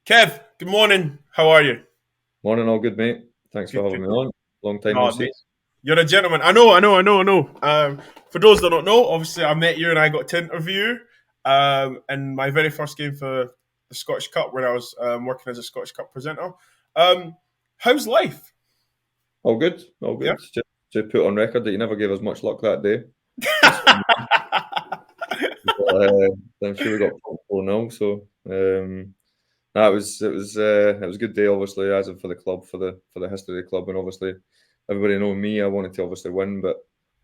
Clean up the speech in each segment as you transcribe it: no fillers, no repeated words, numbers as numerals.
Kev, good morning. How are you? Morning, all good, mate. Thanks for Good, having good. me on. Long time no No, see. mate, you're a gentleman. I know. For those that don't know, obviously I met you and I got to interview in my very first game for the Scottish Cup when I was working as a Scottish Cup presenter. Um, how's life? All good, all Yeah. good. Just to put on record that you never gave us much luck that day. That's fine. I'm sure we got 4-0. So that was a good day, obviously, as in for the club, for the history of the club, and obviously everybody know me. I wanted to obviously win, but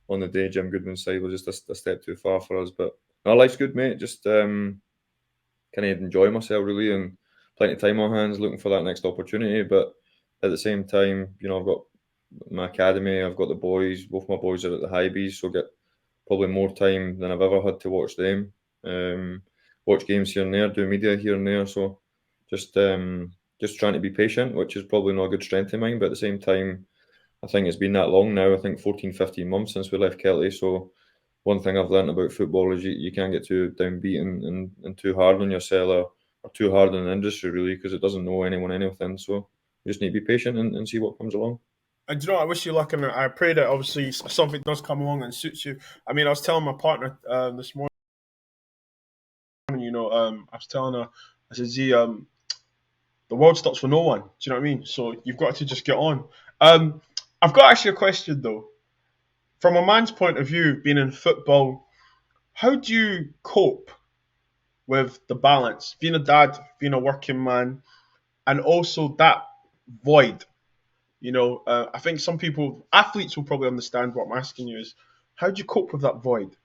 on the day, Jim Goodman's side was just a step too far for us. But no, life's good, mate. Just kind of enjoy myself really, and plenty of time on hands, looking for that next opportunity. But at the same time, I've got my academy, I've got the boys. Both my boys are at the high Bs, so get probably more time than I've ever had to watch them. Um, Watch games here and there, do media here and there. So just trying to be patient, which is probably not a good strength of mine. But at the same time, I think it's been that long now. I think 14, 15 months since we left Kelty. So one thing I've learned about football is you can't get too downbeat and too hard on yourself, or too hard on the industry, really, because it doesn't know anyone anything. So you just need to be patient and see what comes along. And do you know, I wish you luck, and I pray that obviously something does come along and suits you. I mean, I was telling my partner this morning, I was telling her, I said, Z, the world stops for no one. Do you know what I mean? So you've got to just get on. Um, I've got actually a question though. From a man's point of view, being in football, how do you cope with the balance? Being a dad, being a working man, and also that void. I think some people, athletes, will probably understand what I'm asking you is, how do you cope with that void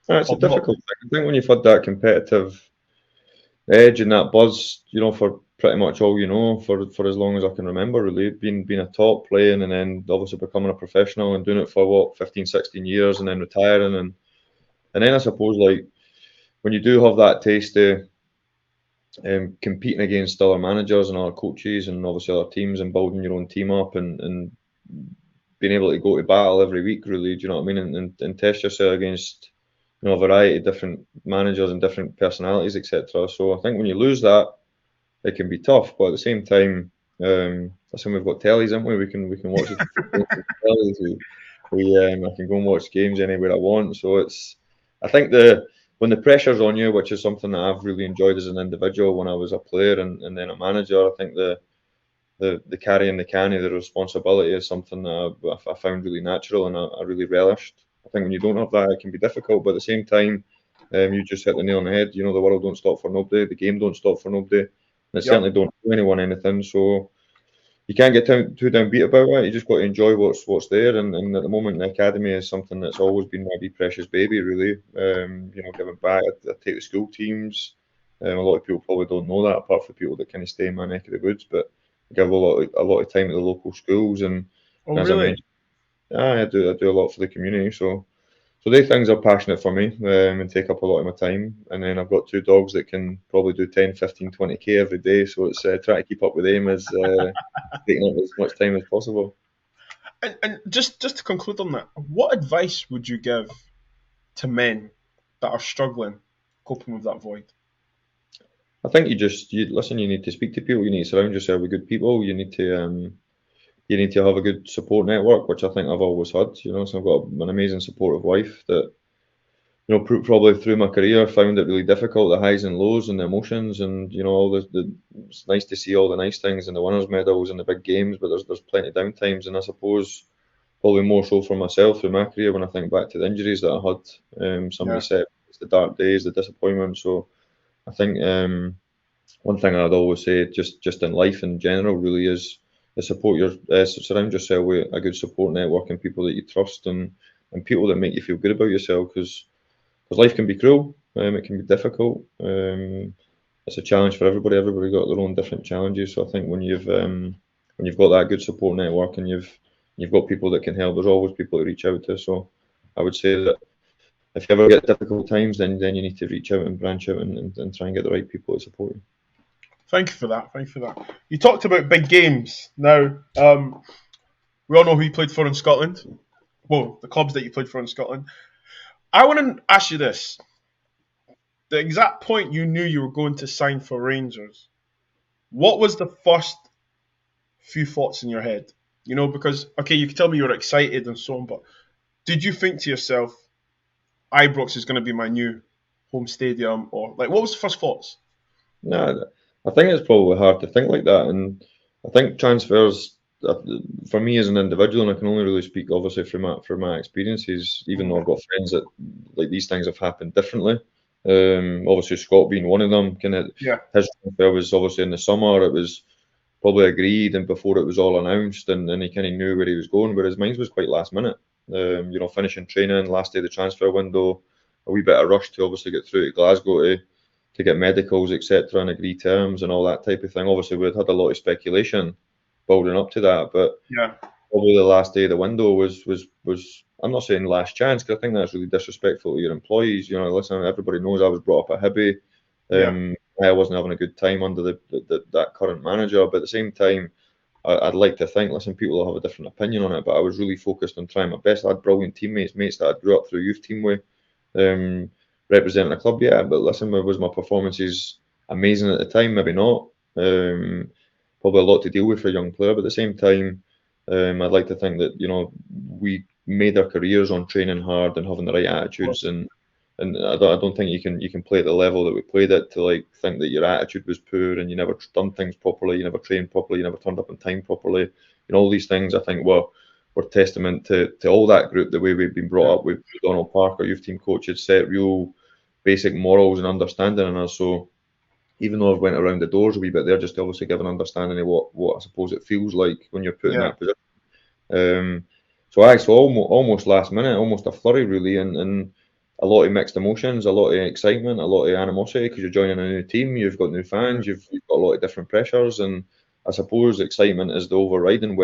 It's a of not? difficult thing. I think when you've had that competitive edge and that buzz, for pretty much all for as long as I can remember, really, being a top playing and then obviously becoming a professional and doing it for what 15, 16 years and then retiring and then I suppose like when you do have that taste of competing against other managers and other coaches and obviously other teams and building your own team up and being able to go to battle every week, really, do you know what I mean? And test yourself against a variety of different managers and different personalities, etc. So I think when you lose that, it can be tough. But at the same time, listen, we've got tellies, haven't we? We can watch it. Tellies. I can go and watch games anywhere I want. So I think when the pressure's on you, which is something that I've really enjoyed as an individual when I was a player and then a manager, I think the carrying the canny, the responsibility is something that I found really natural and I really relished. I think when you don't have that, it can be difficult, but at the same time, you just hit the nail on the head. The world don't stop for nobody, the game don't stop for nobody, and it Yep. certainly don't do anyone anything. So you can't get too downbeat about it. You just got to enjoy what's there. And at the moment, the academy is something that's always been my wee precious baby, really. Giving back. I take the school teams. A lot of people probably don't know that, apart from people that kind of stay in my neck of the woods. But I give a lot of time at the local schools, Oh, and as I really? mentioned, I do a lot for the community. So they things are passionate for me, and take up a lot of my time. And then I've got two dogs that can probably do 10, 15, 20K every day. So it's trying to keep up with them as taking up as much time as possible. And just to conclude on that, what advice would you give to men that are struggling coping with that void? I think you listen. You need to speak to people. You need to surround yourself with good people. You need to have a good support network, which I think I've always had. So I've got an amazing supportive wife that probably through my career found it really difficult, the highs and lows and the emotions and all it's nice to see all the nice things and the winners medals and the big games, but there's plenty of down times, and I suppose probably more so for myself through my career when I think back to the injuries that I had. Somebody Yeah. said it's the dark days, the disappointment. So I think one thing I'd always say, just in life in general, really is surround yourself with a good support network and people that you trust and people that make you feel good about yourself, because life can be cruel, it can be difficult. It's a challenge for everybody. Everybody got their own different challenges. So I think when you've got that good support network and you've got people that can help, there's always people to reach out to. So I would say that if you ever get difficult times, then you need to reach out and branch out and try and get the right people to support you. Thank you for that. Thank you for that. You talked about big games. Now, we all know who you played for in Scotland. Well, the clubs that you played for in Scotland. I want to ask you this: the exact point you knew you were going to sign for Rangers. what was the first few thoughts in your head? Because okay, you can tell me you were excited and so on, but did you think to yourself, Ibrox is going to be my new home stadium, or like what was the first thoughts? Nah, I think it's probably hard to think like that, and I think transfers uh, for me as an individual, and I can only really speak obviously from my experiences, even though I've got friends that like these things have happened differently. Obviously Scott being one of them, kind of Yeah, his transfer was obviously in the summer. It was probably agreed and before it was all announced, and he kind of knew where he was going. Whereas mine was quite last minute. Finishing training, last day of the transfer window, a wee bit of rush to obviously get through to Glasgow to get medicals, etc., and agree terms and all that type of thing. Obviously, we'd had a lot of speculation building up to that, but yeah, probably the last day of the window was I'm not saying last chance because I think that's really disrespectful to your employees. Listen, everybody knows I was brought up at Hibby. yeah, I wasn't having a good time under that current manager, but at the same time, I'd like to think, listen, people will have a different opinion on it, but I was really focused on trying my best. I had brilliant teammates, mates that I grew up through youth team with, um, representing a club, yeah. But listen, was my performances amazing at the time? Maybe not. Probably a lot to deal with for a young player, but at the same time, I'd like to think that we made our careers on training hard and having the right of attitudes, course. and I don't think you can play at the level that we played at to like think that your attitude was poor and you never done things properly, you never trained properly, you never turned up on time properly. All these things I think were testament to all that group, the way we've been Yeah, brought up with Donald Parker, youth team coach, had set real basic morals and understanding in us. So even though I've went around the doors a wee bit there, just to obviously give an understanding of what I suppose it feels like when you're put in yeah, that position. Um, so actually, almost last minute, almost a flurry really, and a lot of mixed emotions, a lot of excitement, a lot of animosity because you're joining a new team, you've got new mhm, fans, you've got a lot of different pressures, and I suppose excitement is the overriding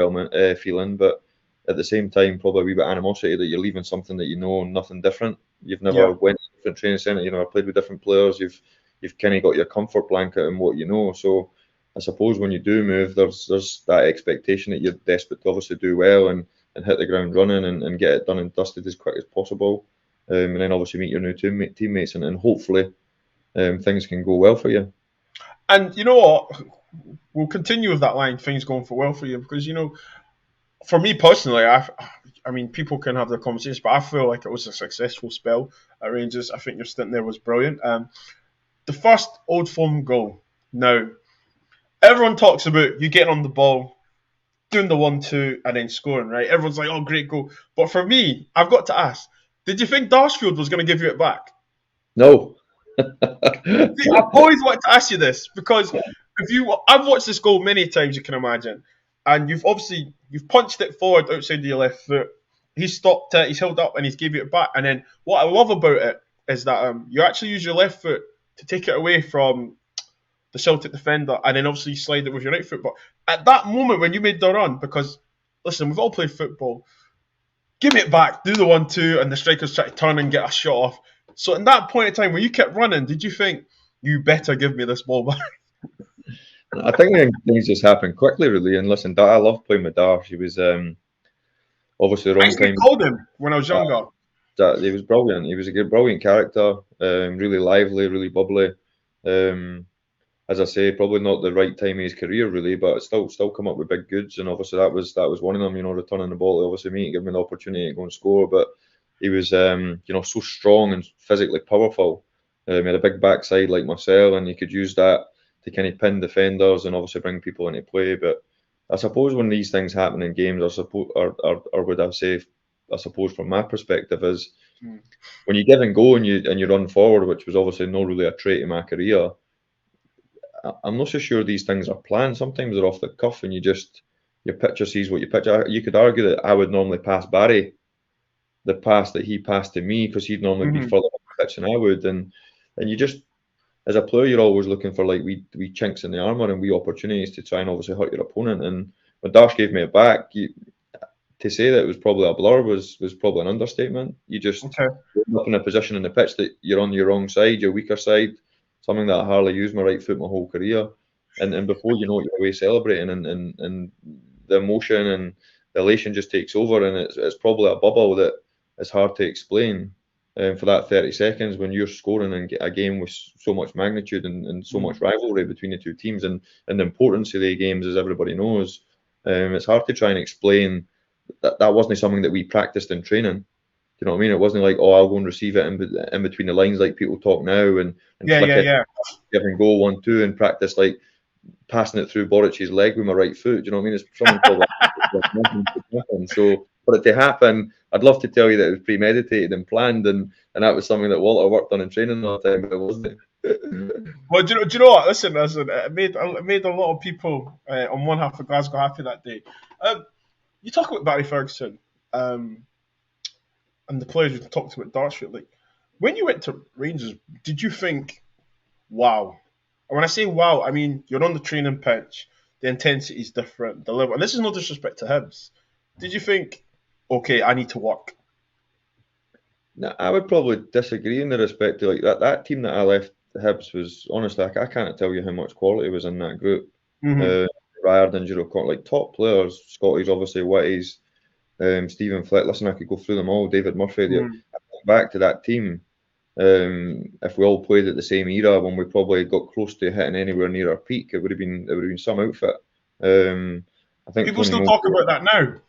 feeling, but at the same time, probably a wee bit animosity that you're leaving something that you know nothing different. You've yeah. never went to a different training centre, you never played with different players. You've kind of got your comfort blanket and what you know. So I suppose when you do move, there's that expectation that you're desperate to obviously do well and hit the ground running and get it done and dusted as quick as possible. And then obviously meet your new teammates and hopefully things can go well for you. And you know what? We'll continue with that line. Things going for well for you because for me personally, I mean, people can have their conversations, but I feel like it was a successful spell at Rangers. I think your stint there was brilliant. The first Old Firm goal. Now, everyone talks about you getting on the ball, doing the 1-2, and then scoring, right? Everyone's like, oh, great goal. But for me, I've got to ask, did you think Darshfield was going to give you it back? No. See, I've always wanted to ask you this because I've watched this goal many times, you can imagine, and you've punched it forward outside of your left foot. He's stopped it, he's held up, and he's gave you it back. And then what I love about it is that you actually use your left foot to take it away from the Celtic defender, and then obviously you slide it with your right foot. But at that moment when you made the run, because listen, we've all played football, give me it back, do the 1-2, and the strikers try to turn and get a shot off. So in that point in time, when you kept running, did you think you better give me this ball back? I think things just happen quickly, really. And listen, I love playing with Darsh. He was obviously the I wrong used to time. get called him when I was younger. He was brilliant. He was a good, brilliant character, really lively, really bubbly. Um, as I say, probably not the right time in his career really, but still come up with big goods, and obviously that was one of them. Returning the ball to obviously me and give me the opportunity to go and score. But he was, so strong and physically powerful. He had a big backside like myself, and he could use that to kind of pin defenders and obviously bring people into play. But I suppose when these things happen in games, I suppose, or would I say, I suppose from my perspective is Mm. when you give and go and you run forward, which was obviously not really a trait in my career. I'm not so sure these things are planned. Sometimes they're off the cuff, and your pitcher sees what you pitch. You could argue that I would normally pass Barry the pass that he passed to me because he'd normally be Mm-hmm. further up the pitch than I would, and you just as a player you're always looking for like wee chinks in the armour and wee opportunities to try and obviously hurt your opponent. And when Dash gave me it back, to say that it was probably a blur was probably an understatement. You just Okay. end up in a position in the pitch that you're on your wrong side, your weaker side, something that I hardly used my right foot my whole career. And before you know it, you're away celebrating, and the emotion and the elation just takes over, and it's probably a bubble that is hard to explain. for that 30 seconds when you're scoring in a game with so much magnitude and so much rivalry between the two teams, and the importance of the games, as everybody knows. It's hard to try and explain that wasn't something that we practiced in training. Do you know what I mean? It wasn't like, oh, I'll go and receive it in between the lines like people talk now, and Yeah, flick yeah, it, yeah. give and go 1-2, and practice like passing it through Boric's leg with my right foot. Do you know what I mean? It's something called nothing could happen. So for it to happen, I'd love to tell you that it was premeditated and planned, and that was something that Walter worked on in training all the time, but it wasn't. Well, do you know what? Listen, it made a lot of people on one half of Glasgow happy that day. You talk about Barry Ferguson and the players you talked about Dartford. Like, when you went to Rangers, did you think, wow? And when I say wow, I mean you're on the training pitch, the intensity is different, the level. And this is no disrespect to Hibs. Did you think, okay, I need to work? No, I would probably disagree in the respect to like that team that I left Hibs was honestly I can't tell you how much quality was in that group. Mm-hmm. Riordan, like top players, Scotty's obviously Whitey's, Stephen Flick. Listen, I could go through them all. David Murphy. Mm-hmm. Back to that team. If we all played at the same era when we probably got close to hitting anywhere near our peak, it would have been some outfit. I think People Tony still Moore. talk about that now.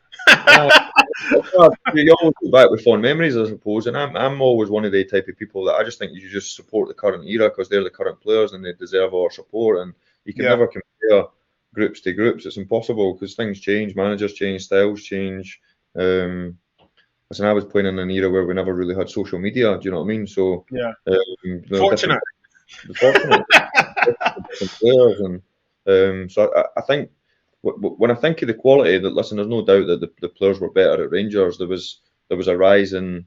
You always go back with fond memories, I suppose, and I'm always one of the type of people that I just think you just support the current era because they're the current players and they deserve our support, and you can Yeah. never compare groups to groups. It's impossible because things change, managers change, styles change. Listen, I was playing in an era where we never really had social media. Do you know what I mean? So, Yeah. different, Fortunate. fortunate different players, and so I think when I think of the quality, that listen, there's no doubt that the players were better at Rangers. There was a rise in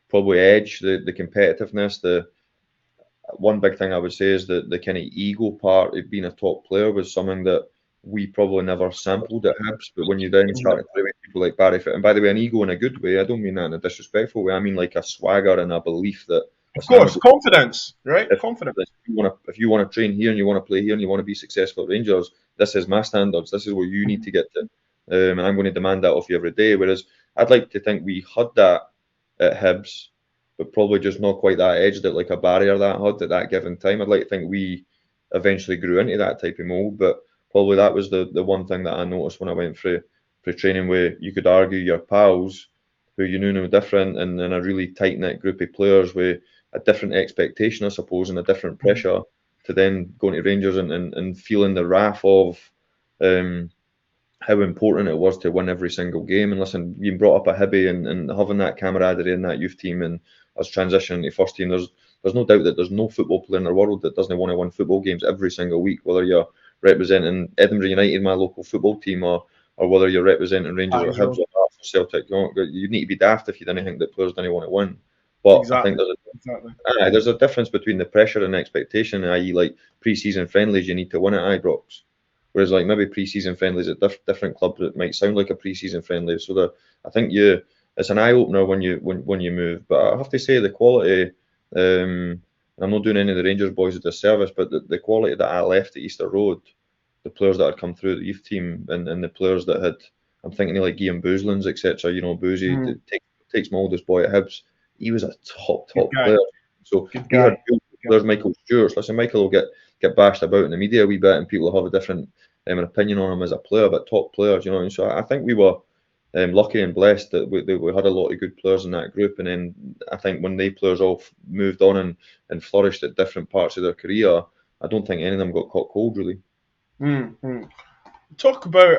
probably edge, the competitiveness. The one big thing I would say is that the kind of ego part of being a top player was something that we probably never sampled at Hibs. But when you then start to play with people like Barry, and by the way, an ego in a good way, I don't mean that in a disrespectful way. I mean like a swagger and a belief that, Of listen, course, confidence, right? if Confidence. if you want to train here and you want to play here and you want to be successful at Rangers, this is my standards. This is where you need to get to, and I'm going to demand that of you every day. Whereas I'd like to think we had that at Hibs, but probably just not quite that edge that like a barrier that had at that given time. I'd like to think we eventually grew into that type of mold, but probably that was the one thing that I noticed when I went through training, where you could argue your pals who you knew no different, and in a really tight knit group of players with a different expectation, I suppose, and a different pressure to then going to Rangers and feeling the wrath of how important it was to win every single game. And listen, being brought up at Hibby and having that camaraderie in that youth team and us transitioning to first team, there's no doubt that there's no football player in the world that doesn't want to win football games every single week, whether you're representing Edinburgh United, my local football team, or whether you're representing Rangers or Hibs or Hearts or Celtic. You need to be daft if you didn't think that players didn't want to win. But I think there's a difference between the pressure and expectation, i.e. like pre-season friendlies, you need to win at Ibrox. Whereas like maybe pre-season friendlies at different clubs, it might sound like a pre-season friendly. So I think it's an eye opener when you move. But I have to say the quality. I'm not doing any of the Rangers boys a disservice, but the quality that I left at Easter Road, the players that had come through the youth team, and the players that had, I'm thinking of like Ian Boozlands, etc. You know, Boozy takes my oldest boy at Hibs. He was a top player. So we had players, Michael Stewart. Listen, Michael will get bashed about in the media a wee bit, and people will have a different opinion on him as a player, but top players, you know. And so I think we were lucky and blessed that we had a lot of good players in that group. And then I think when they players all moved on and flourished at different parts of their career, I don't think any of them got caught cold, really. Mm-hmm. Talk about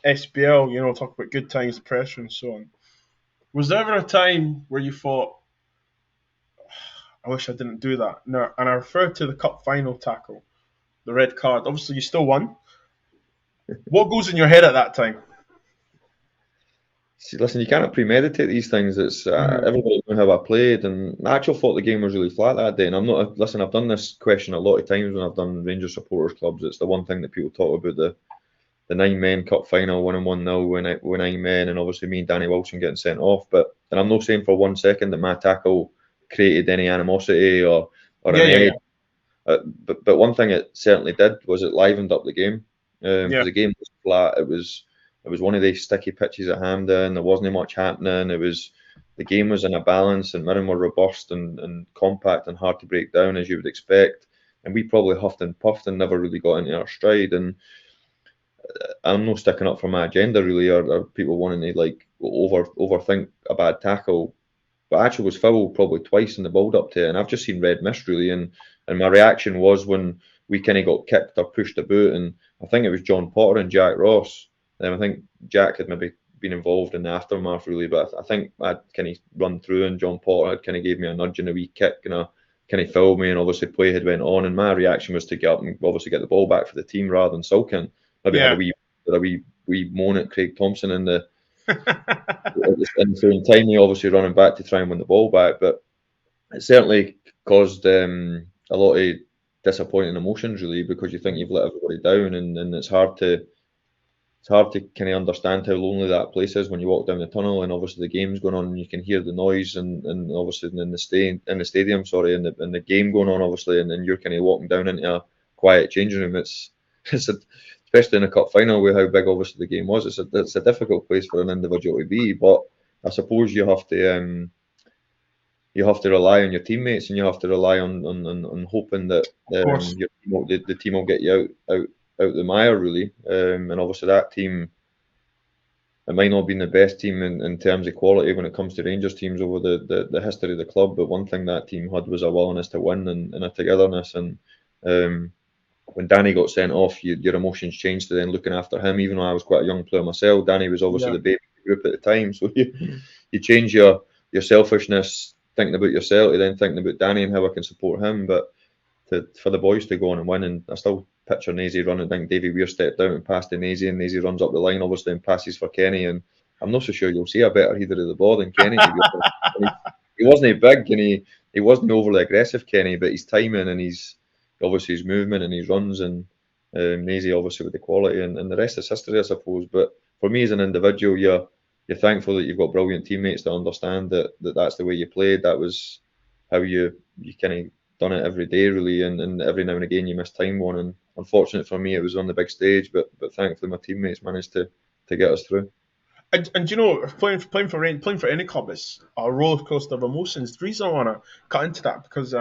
SBL, you know, talk about good times, the pressure, and so on. Was there ever a time where you thought, I wish I didn't do that? No, and I refer to the cup final tackle, the red card. Obviously, you still won. What goes in your head at that time? See, listen, you can't premeditate these things. It's everybody knew how I played, and I actually thought the game was really flat that day. And I'm not. Listen, I've done this question a lot of times when I've done Rangers supporters clubs. It's the one thing that people talk about, the 9-men cup final, winning 1-0, with 9 men, and obviously me and Danny Wilson getting sent off. And I'm not saying for 1 second that my tackle created any animosity or an edge. But one thing it certainly did was it livened up the game. Because the game was flat. It was one of these sticky pitches at Hampden. There wasn't much happening. It was the game was in a balance, and Mirren were robust and compact and hard to break down as you would expect. And we probably huffed and puffed and never really got into our stride. And I'm not sticking up for my agenda really, or people wanting to like overthink a bad tackle. But actually was fouled probably twice in the build up to it, and I've just seen red mist really. And my reaction was when we kind of got kicked or pushed about, and I think it was John Potter and Jack Ross. I think Jack had maybe been involved in the aftermath really, but I think I'd kind of run through, and John Potter had kind of gave me a nudge and a wee kick, and a kind of fouled me, and obviously play had went on, and my reaction was to get up and obviously get the ball back for the team rather than sulking. Maybe had Yeah. a wee moan at Craig Thomson in the in the same time, he obviously running back to try and win the ball back, but it certainly caused a lot of disappointing emotions really, because you think you've let everybody down, and it's hard to kind of understand how lonely that place is when you walk down the tunnel, and obviously the game's going on and you can hear the noise, and obviously in the stadium, sorry, and the game going on obviously, and then you're kind of walking down into a quiet changing room. It's a, especially in a cup final with how big obviously the game was. It's a difficult place for an individual to be, but I suppose you have to rely on your teammates, and you have to rely on hoping that Of course. the team will get you out the mire really. And obviously that team, it might not have been the best team in terms of quality when it comes to Rangers teams over the history of the club, but one thing that team had was a willingness to win, and a togetherness. And um, when Danny got sent off, your emotions changed to then looking after him. Even though I was quite a young player myself, Danny was obviously Yeah. the baby of the group at the time, so you change your selfishness thinking about yourself to then thinking about Danny and how I can support him. But for the boys to go on and win, and I still picture Nazy running. I think Davy Weir stepped out and passed to Nazy, and Nazy runs up the line obviously and passes for Kenny. And I'm not so sure you'll see a better header of the ball than Kenny. To be honest. He wasn't big, and he wasn't overly aggressive, Kenny, but his timing and obviously his movement and his runs, and Nazy obviously with the quality, and the rest is history, I suppose. But for me as an individual, you're thankful that you've got brilliant teammates that understand that's the way you played. That was how you kind of done it every day really, and every now and again you miss time one. And unfortunate for me, it was on the big stage, but thankfully my teammates managed to get us through. And you know, playing for any club is a roller coaster of emotions. The reason I want to cut into that because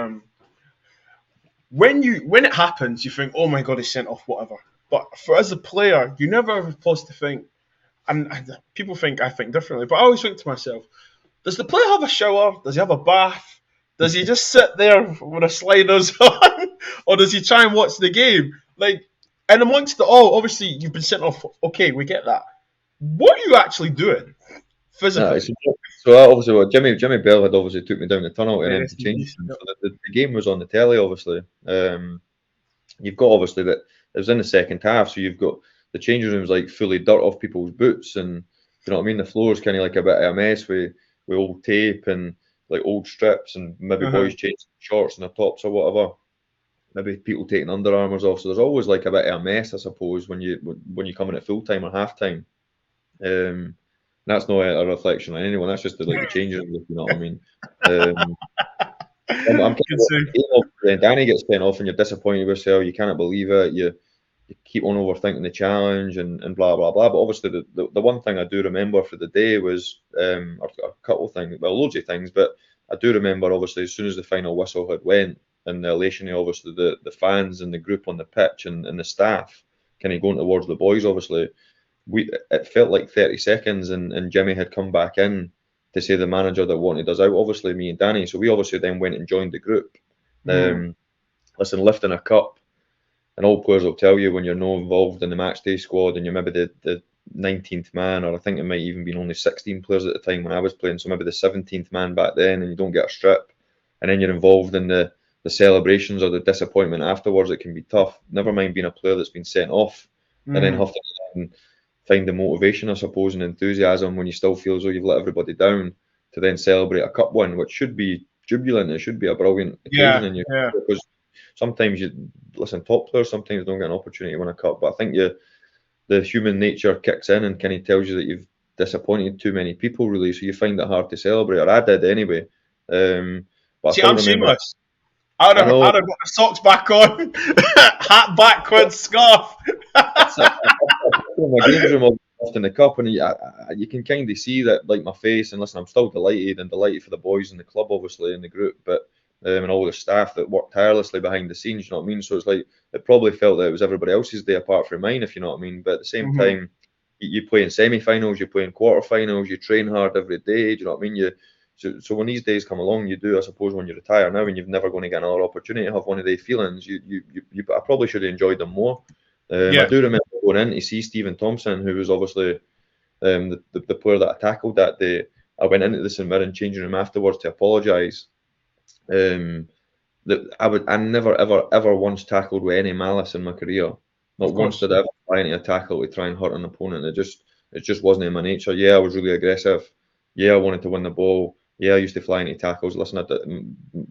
when it happens, you think, oh my god, he's sent off, whatever. But for as a player, you never ever pause to think, and people think I think differently, but I always think to myself, does the player have a shower? Does he have a bath? Does he just sit there with a sliders on, or does he try and watch the game? Like, and amongst it all, obviously you've been sent off. Okay, we get that. What are you actually doing Uh, physically? so, so obviously, Jimmy Bell had obviously took me down the tunnel and Right, then to rest in change. peace. So the game was on the telly, obviously. You've got obviously that it was in the second half, so you've got the changing rooms like fully dirt off people's boots, and you know what I mean. The floor is kind of like a bit of a mess with old tape and like old strips, and maybe Uh-huh. boys changing shorts and their tops or whatever. Maybe people taking Under Armours off. So there's always like a bit of a mess, I suppose, when you come in at full time or half time. That's not a reflection on anyone. That's just the changing room, if you know what I mean. Um, I'm kind Good of save. then Danny gets sent off and you're disappointed with yourself. You cannot believe it. You keep on overthinking the challenge and blah blah blah. But obviously the one thing I do remember for the day was a couple of things, well loads of things, but I do remember obviously as soon as the final whistle had went, and the elation of obviously the fans and the group on the pitch, and the staff kind of going towards the boys. Obviously it felt like 30 seconds, and Jimmy had come back in to say the manager that wanted us out, obviously me and Danny. So we obviously then went and joined the group. Mm. Listen, lifting a cup, and all players will tell you when you're not involved in the match day squad and you're maybe the 19th man, or I think it might even been only 16 players at the time when I was playing, so maybe the 17th man back then, and you don't get a strip, and then you're involved in the celebrations or the disappointment afterwards. It can be tough. Never mind being a player that's been sent off, and then Mm. have to find the motivation, I suppose, and enthusiasm when you still feel as though you've let everybody down, to then celebrate a cup win, which should be jubilant. It should be a brilliant occasion Yeah, in your yeah. because sometimes top players sometimes don't get an opportunity to win a cup. But I think the human nature kicks in and kind of tells you that you've disappointed too many people, really. So you find it hard to celebrate, or I did anyway. But I See, still I'm remember. shameless. I'd I have, know I'd have got the socks back on, hat backwards, scarf. in my games room. lost in the cup, and you can kind of see that, like my face. And listen, I'm still delighted for the boys in the club, obviously in the group, but and all the staff that worked tirelessly behind the scenes. You know what I mean? So it's like it probably felt that it was everybody else's day apart from mine, if you know what I mean. But at the same Mm-hmm. time, you play in semi-finals, you play in quarter-finals, you train hard every day. Do you know what I mean? So when these days come along, you do, I suppose, when you retire now and you're never going to get another opportunity to have one of those feelings, I probably should have enjoyed them more. I Yeah, do remember going in to see Kevin Thomson, who was obviously the player that I tackled that day. I went into the St Mirren changing room afterwards to apologise. That I never ever once tackled with any malice in my career. of Not once course. did I ever try into a tackle to try and hurt an opponent. It just wasn't in my nature. Yeah, I was really aggressive. Yeah, I wanted to win the ball. Yeah, I used to fly into tackles. Listen,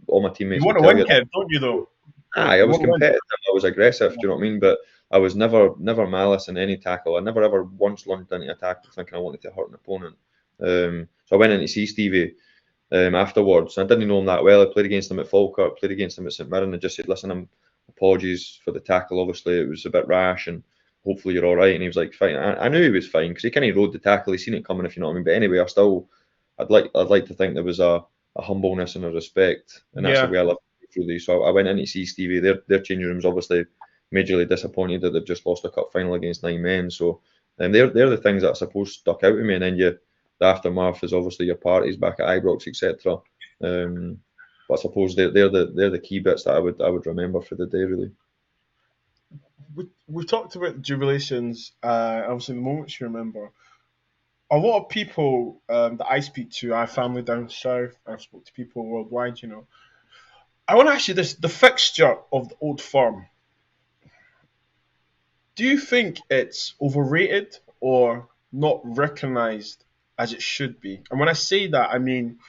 all my You teammates want would to tell win, you. Kev, don't you? Though Aye, I you was want to win. competitive. I was aggressive. Do you know what I mean? But I was never malice in any tackle. I never ever once lunged into a tackle thinking I wanted to hurt an opponent. So I went in to see Stevie afterwards. I didn't know him that well. I played against him at Falkirk, played against him at St Mirren, and just said, "Listen, apologies for the tackle. Obviously, it was a bit rash, and hopefully you're all right." And he was like, "Fine." I knew he was fine because he kind of rode the tackle. He seen it coming, if you know what I mean. But anyway, I'd like to think there was a humbleness and a respect, and that's the Yeah, way I love through these. So I went in to see Stevie. Their changing rooms obviously majorly disappointed that they've just lost a cup final against 9 men. So they're the things that I suppose stuck out with me. And then the aftermath is obviously your parties back at Ibrox, etc. But I suppose they're the key bits that I would remember for the day, really. we've talked about jubilations. Obviously, the moments you remember. A lot of people that I speak to, I have family down south. I've spoke to people worldwide. I want to ask you this: the fixture of the Old Firm. Do you think it's overrated or not recognised as it should be? And when I say that, I mean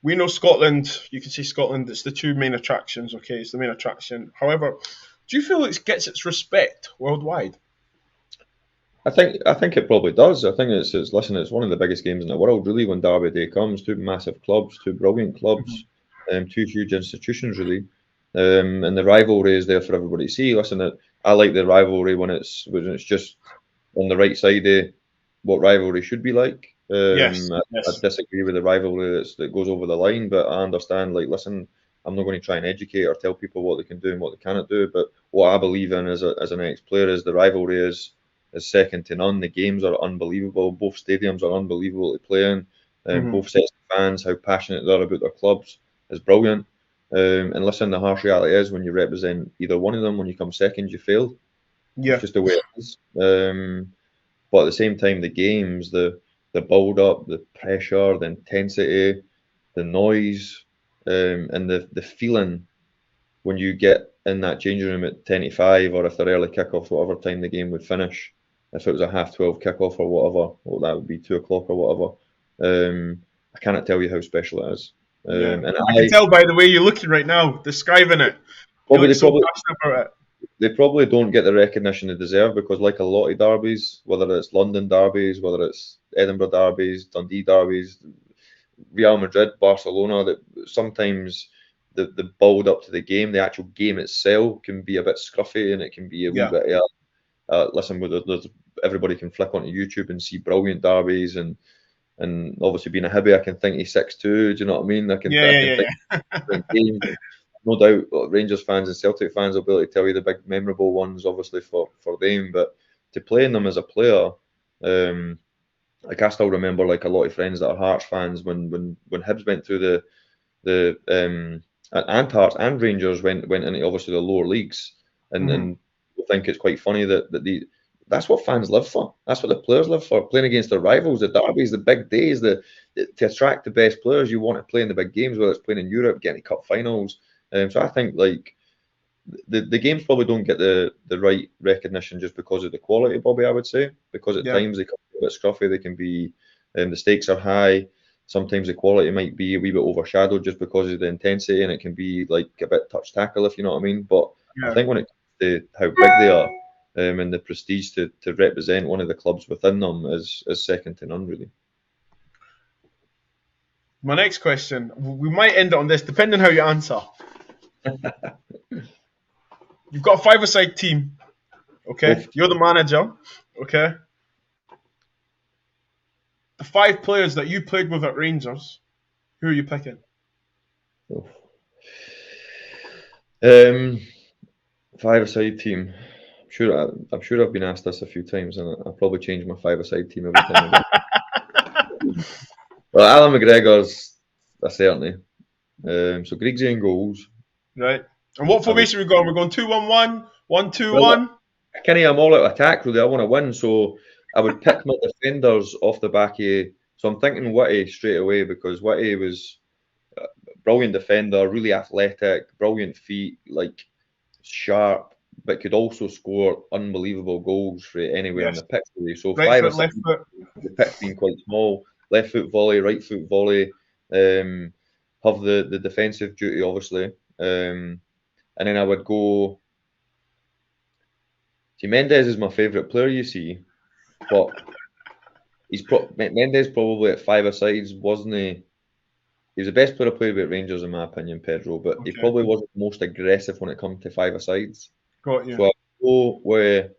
we know Scotland. You can say Scotland. It's the two main attractions. Okay, it's the main attraction. However, do you feel it gets its respect worldwide? I think it probably does. I think listen, it's one of the biggest games in the world, really. When Derby Day comes, two massive clubs, two brilliant clubs, two huge institutions, really. And the rivalry is there for everybody to see. Listen, I like the rivalry when it's just on the right side of what rivalry should be like. Yes, I yes, disagree with the rivalry that goes over the line, but I understand. Like, listen, I'm not going to try and educate or tell people what they can do and what they cannot do. But what I believe in as an ex-player is the rivalry is second to none. The games are unbelievable. Both stadiums are unbelievable to play in. hmm Both sets of fans, how passionate they are about their clubs is brilliant. And listen, the harsh reality is when you represent either one of them, when you come second, you fail. It's yeah, just the way it is. But at the same time, the games, the build up, the pressure, the intensity, the noise, and the feeling when you get in that changing room at 10:05, or if they're early kickoffs, whatever time the game would finish, if it was a 12:30 kickoff or whatever, well, that would be 2 o'clock or whatever. I cannot tell you how special it is. yeah. And I can I tell by the way you're looking right now, describing it. You probably look they so probably passionate about it. they probably don't get the recognition they deserve because, like a lot of derbies, whether it's London derbies, whether it's Edinburgh derbies, Dundee derbies, Real Madrid, Barcelona, that sometimes the build up to the game, the actual game itself, can be a bit scruffy and it can be a wee Yeah, bit. Listen, everybody can flick onto YouTube and see brilliant derbies, and obviously being a Hibby, I can think of 6-2. Do you know what I mean? I can yeah, I yeah, can yeah, think yeah. of different games. No doubt, Rangers fans and Celtic fans will be able to tell you the big memorable ones, obviously for them. But to play in them as a player, like I still remember, like a lot of friends that are Hearts fans when Hibs went through and Hearts and Rangers went into obviously the lower leagues, and hmm and I think it's quite funny that's what fans live for. That's what the players live for. Playing against their rivals, the derbies, the big days, to attract the best players. You want to play in the big games, whether it's playing in Europe, getting cup finals. So I think like the games probably don't get the right recognition just because of the quality, Bobby. I would say because at Yeah, times they can be a bit scruffy. They can be the stakes are high. Sometimes the quality might be a wee bit overshadowed just because of the intensity, and it can be like a bit touch tackle, if you know what I mean. But I yeah. think when it comes to how big they are, and the prestige to represent one of the clubs within them is second to none, really. My next question, we might end it on this, depending how you answer. You've got a five-a-side team, okay? Both You're the manager, okay? the 5 players that you played with at Rangers, who are you picking? Five-a-side team. I'm sure I've been asked this a few times, and I'll probably change my five-a-side team every time. Well, Alan McGregor's a certainty. So Griggsy in goals. Right. And what formation are we going? We're going 2-1-1, 1-2-1. Well, Kenny, I'm all out of attack, really. I want to win, so I would pick my defenders off the back of. So I'm thinking Whitty straight away because Whitty was a brilliant defender, really athletic, brilliant feet, like sharp, but could also score unbelievable goals for anywhere on the pitch. Really. So right foot, left foot. The pitch being quite small, left foot volley, right foot volley, have the defensive duty obviously, and then I would go. See, Mendes is my favourite player, you see, but Mendes probably at five-a-sides, wasn't he? He was the best player I played with at Rangers, in my opinion, Pedro, but he probably wasn't the most aggressive when it comes to five-a-sides. Got you. So I'll go with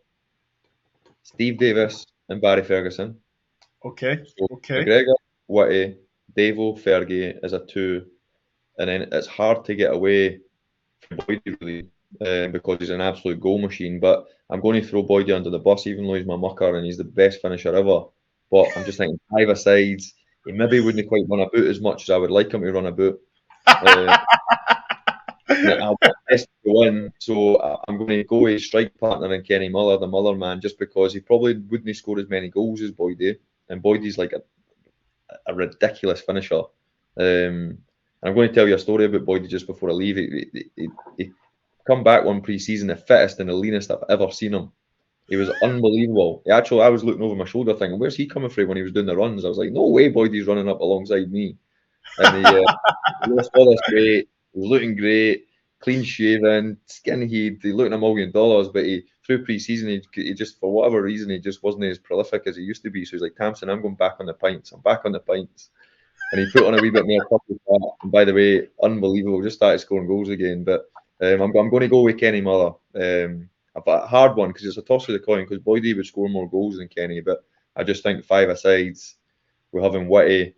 Steve Davis and Barry Ferguson. Okay. So McGregor, Whitty, Davo, Fergie as a 2, and then it's hard to get away from Boydie, really, because he's an absolute goal machine, but I'm going to throw Boydie under the bus, even though he's my mucker and he's the best finisher ever. But I'm just thinking five-a-sides, he maybe wouldn't quite run about as much as I would like him to run about. I want best to win, so I'm going to go with strike partner and Kenny Muller, the Muller man, just because he probably wouldn't score as many goals as Boydie, and Boydie's like a ridiculous finisher. And I'm going to tell you a story about Boydie just before I leave. He come back one pre-season, the fittest and the leanest I've ever seen him. He was unbelievable. I was looking over my shoulder thinking, where's he coming from when he was doing the runs? I was like, no way Boydie's running up alongside me. And he lost all this weight, he was looking great, clean shaven, skin heat, he looked $1 million, but through pre-season, he just, for whatever reason, he just wasn't as prolific as he used to be. So he's like, Thomson, I'm going back on the pints. I'm back on the pints. And he put on a wee bit more purple fat. And by the way, unbelievable. Just started scoring goals again. But I'm going to go with Kenny Muller. A hard one because it's a toss of the coin because Boydie would score more goals than Kenny. But I just think five-a-sides, we're having Whitty,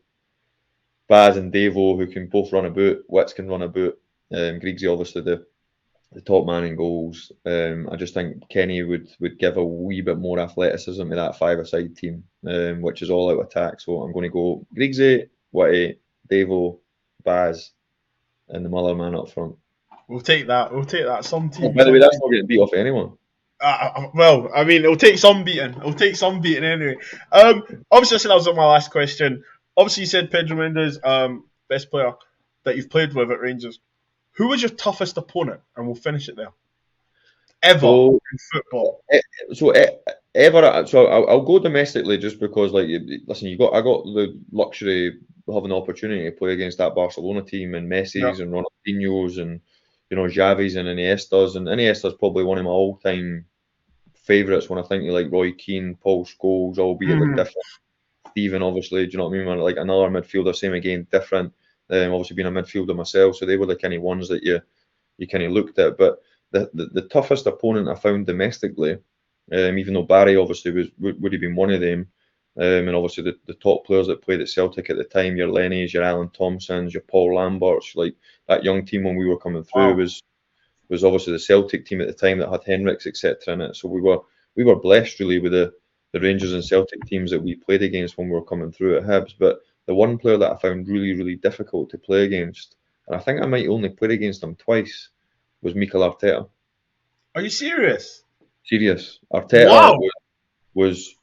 Baz and Davo who can both run about. Witts can run about. Griggsy obviously the top man in goals. I just think Kenny would give a wee bit more athleticism to that five-a-side team, which is all out attack. So I'm going to go Griggsy, Whitty, Davo, Baz, and the Muller man up front. We'll take that. Some team. By the way, that's not getting beat off anyone. Well, I mean, it'll take some beating. Anyway. Obviously, that was my last question. Obviously, you said Pedro Mendes, best player that you've played with at Rangers. Who was your toughest opponent? And we'll finish it there. Ever in football. I'll go domestically just because, like, listen, I got the luxury of having the opportunity to play against that Barcelona team and Messi's and Ronaldinho's and Xavi's and Iniesta's, and Iniesta's probably one of my all-time favourites when I think of like Roy Keane, Paul Scholes, albeit like different. Steven, obviously, do you know what I mean? Like another midfielder, same again, different. Obviously being a midfielder myself, so they were the kind of ones that you kind of looked at. But the toughest opponent I found domestically, even though Barry obviously would have been one of them, and obviously the top players that played at Celtic at the time, your Lennies, your Alan Thompsons, your Paul Lamberts, like that young team when we were coming through was obviously the Celtic team at the time that had Henriks, etc. in it. So we were blessed really with the Rangers and Celtic teams that we played against when we were coming through at Hibs. But the one player that I found really, really difficult to play against, and I think I might only play against him twice, was Mikel Arteta. Are you serious? Serious. Arteta was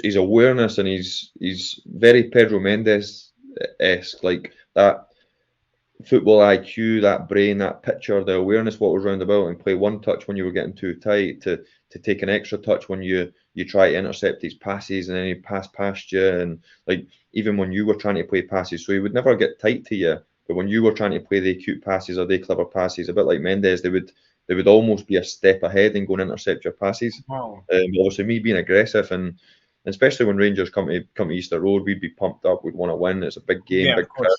his awareness and he's very Pedro Mendes-esque, like that football IQ, that brain, that picture, the awareness what was round about, and play one touch when you were getting too tight, to take an extra touch when you try to intercept his passes and then he pass past you, and like even when you were trying to play passes, so he would never get tight to you, but when you were trying to play the acute passes or the clever passes, a bit like Mendes, they would almost be a step ahead and go and intercept your passes. Wow. Obviously me being aggressive and especially when Rangers come to Easter Road, we'd be pumped up, we'd want to win. It's a big game, big crowd.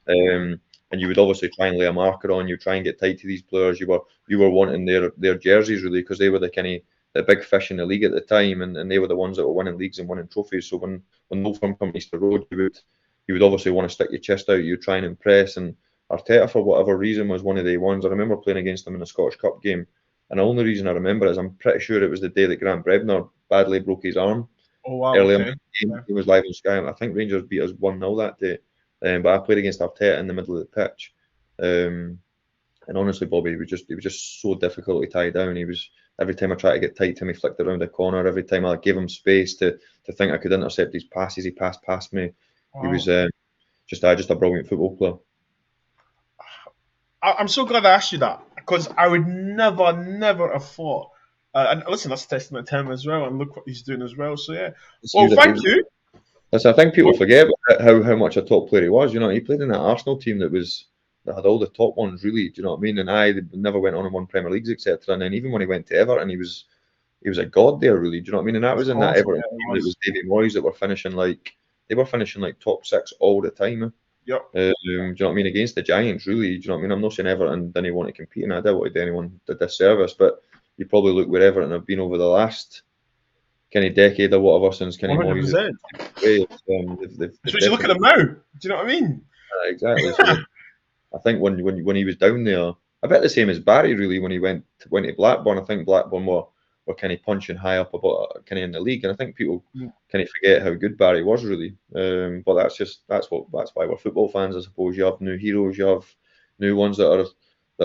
And you would obviously try and lay a marker on you, try and get tight to these players. You were wanting their jerseys really because they were the kind of the big fish in the league at the time, and they were the ones that were winning leagues and winning trophies. So when Old Firm come to Easter Road, you would obviously want to stick your chest out, you try and impress. And Arteta, for whatever reason, was one of the ones. I remember playing against him in a Scottish Cup game, and the only reason I remember is I'm pretty sure it was the day that Grant Brebner badly broke his arm Oh wow, earlier in okay. the game. Yeah. He was live on Sky. I think Rangers beat us 1-0 that day, but I played against Arteta in the middle of the pitch. And honestly, Bobby, he was just so difficult to tie down. He was every time I tried to get tight to him, he flicked around the corner. Every time I gave him space to think I could intercept his passes, he passed past me. He was Wow. just a brilliant football player. I'm so glad I asked you that because I would never have thought. And listen, that's a testament to him as well, and look what he's doing as well. So yeah. Well, thank you. I think people forget how much a top player he was. You know, he played in that Arsenal team that had all the top ones, really. Do you know what I mean? And they never went on and won Premier Leagues, etc. And then even when he went to Everton, he was a god there, really. Do you know what I mean? And that was Of in that course, Everton yeah, it team that was. was Davy Moyes that were finishing like top six all the time. Yep. Do you know what I mean? Against the Giants, really. Do you know what I mean? I'm not saying Everton didn't want to compete, and I don't want to do anyone a disservice, but you probably look where Everton have been over the last kind of decade or whatever since Kenny Moyes has 100%. away. They've Especially look at definitely him now. Do you know what I mean? exactly. So I think when he was down there, a bit the same as Barry really when he went to Blackburn. I think Blackburn were kind of punching high up about kind of in the league, and I think people kind of forget how good Barry was really. But that's why we're football fans, I suppose. You have new heroes, you have new ones that are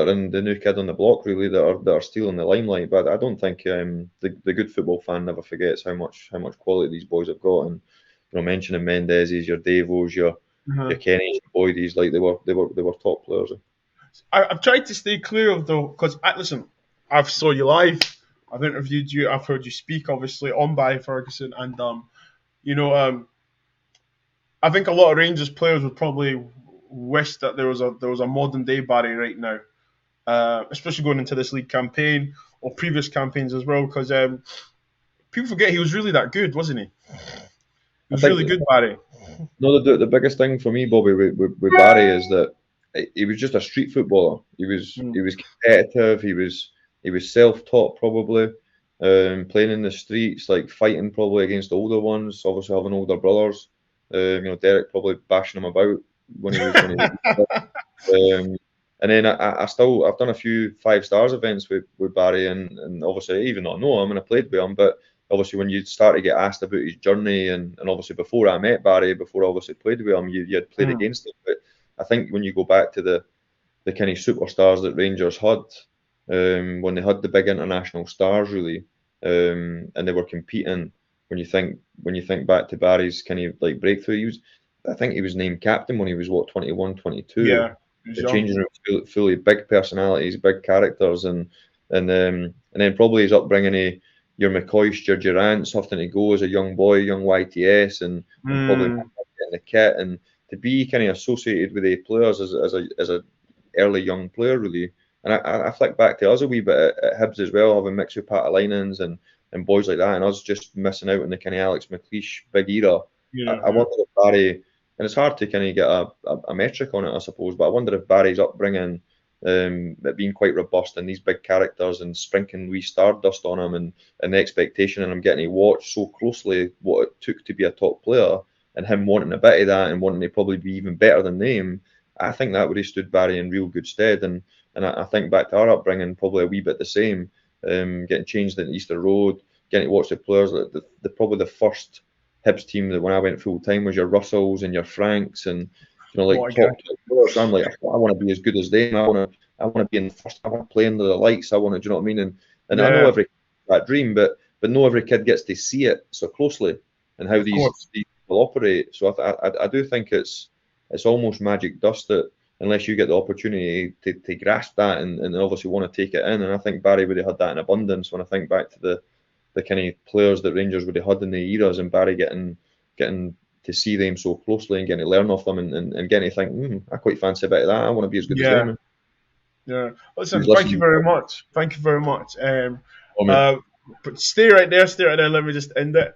in the new kid on the block really that are stealing the limelight. But I don't think the good football fan never forgets how much quality these boys have got. And you know, mentioning Mendez's, your Davos, your Kenny's, your Boydies, like they were top players. I've tried to stay clear of though, because listen, I've saw you live, I've interviewed you, I've heard you speak, obviously on Barry Ferguson, and you know, I think a lot of Rangers players would probably wish that there was a modern day Barry right now, especially going into this league campaign or previous campaigns as well, because people forget he was really that good, wasn't he? He I was really think good, Barry. no, the biggest thing for me, Bobby, with Barry is that he was just a street footballer. Mm. He was competitive. He was self-taught probably, playing in the streets, like fighting probably against older ones. Obviously having older brothers. You know, Derek probably bashing him about when he was. And then I've done a few 5 stars events with Barry, and obviously even though I know him and I played with him, but obviously when you start to get asked about his journey, and obviously before I met Barry, before I obviously played with him, you had played Mm. against him. But I think when you go back to the kind of superstars that Rangers had, when they had the big international stars really, and they were competing. When you think back to Barry's kind of like breakthrough, I think he was named captain when he was what 21, 22. Yeah, he was The young. changing room fully big personalities, big characters, and then probably his upbringing. Your McCoist, your Durant's having to go as a young boy, young YTS, and probably Mm. getting the kit, and to be kind of associated with the players as a early young player really. And I flick back to us a wee bit at Hibs as well, having mixed with Pat and boys like that, and us just missing out on the kind of Alex McLeish big era. Yeah, I yeah. wonder if Barry, and it's hard to kind of get a metric on it, I suppose, but I wonder if Barry's upbringing, it being quite robust and these big characters and sprinkling wee stardust on him, and the expectation and him getting to watch so closely what it took to be a top player, and him wanting a bit of that and wanting to probably be even better than them. I think that would have stood Barry in real good stead. And I think back to our upbringing, probably a wee bit the same. Getting changed into Easter Road, getting to watch the players. Probably the first Hibs team that when I went full time was your Russells and your Franks and like What a guy. top players. So I'm like, I want to be as good as them. I want to be in the first. I want to play under the lights. I want to, do you know what I mean? And I know Yeah, every that dream, but no every kid gets to see it so closely and how of course. these people operate. So I do think it's almost magic dust that unless you get the opportunity to grasp that and obviously want to take it in. And I think Barry would have had that in abundance when I think back to the kind of players that Rangers would have had in the eras, and Barry getting to see them so closely and getting to learn off them and getting to think, I quite fancy a bit of that. I want to be as good as Yeah, them. yeah. He was Listen, thank you listening. very much. Thank you very much. Oh, mate. Uh, but stay right there, stay right there. Let me just end it.